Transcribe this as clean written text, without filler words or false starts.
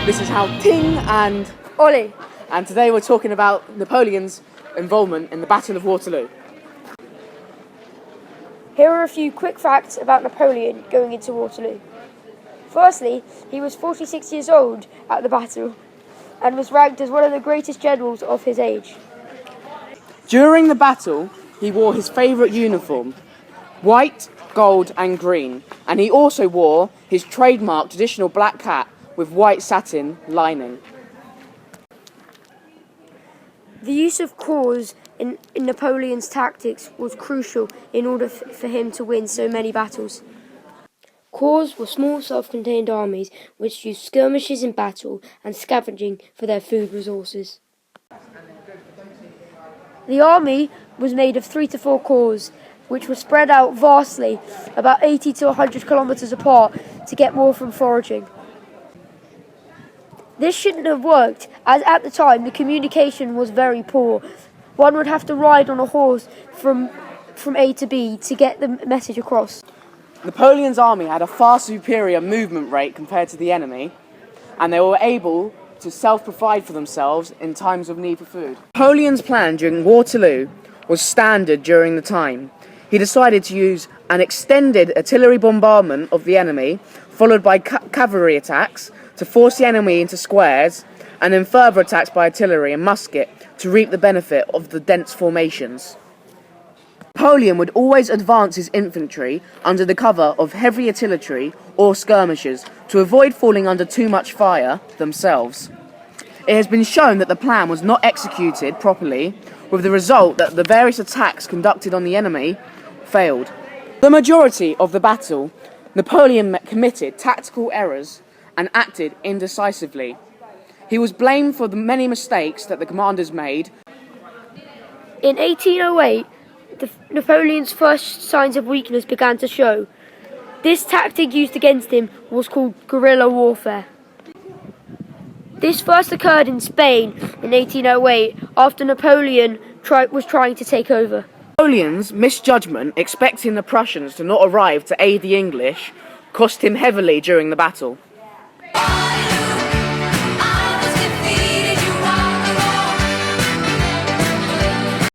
This is how Ting and Ollie. and today we're talking about Napoleon's involvement in the Battle of Waterloo. Here are a few quick facts about Napoleon going into Waterloo. Firstly, he was 46 years old at the battle and was ranked as one of the greatest generals of his age. During the battle, he wore his favourite uniform, white, gold and green, and he also wore his trademark traditional black hat with white satin lining. The use of corps in Napoleon's tactics was crucial in order for him to win so many battles. Corps were small self-contained armies which used skirmishes in battle and scavenging for their food resources. The army was made of 3 to 4 corps, which were spread out vastly, about 80 to 100 kilometres apart, to get more from foraging. This shouldn't have worked, as at the time the communication was very poor. One would have to ride on a horse from A to B to get the message across. Napoleon's army had a far superior movement rate compared to the enemy, and they were able to self-provide for themselves in times of need for food. Napoleon's plan during Waterloo was standard during the time. He decided to use an extended artillery bombardment of the enemy, followed by cavalry attacks to force the enemy into squares, and then further attacks by artillery and musket to reap the benefit of the dense formations. Napoleon would always advance his infantry under the cover of heavy artillery or skirmishers to avoid falling under too much fire themselves. It has been shown that the plan was not executed properly, with the result that the various attacks conducted on the enemy failed. The majority of the battle, Napoleon committed tactical errors and acted indecisively. He was blamed for the many mistakes that the commanders made. In 1808, Napoleon's first signs of weakness began to show. This tactic used against him was called guerrilla warfare. This first occurred in Spain in 1808 after Napoleon was trying to take over. Napoleon's misjudgment, expecting the Prussians to not arrive to aid the English, cost him heavily during the battle.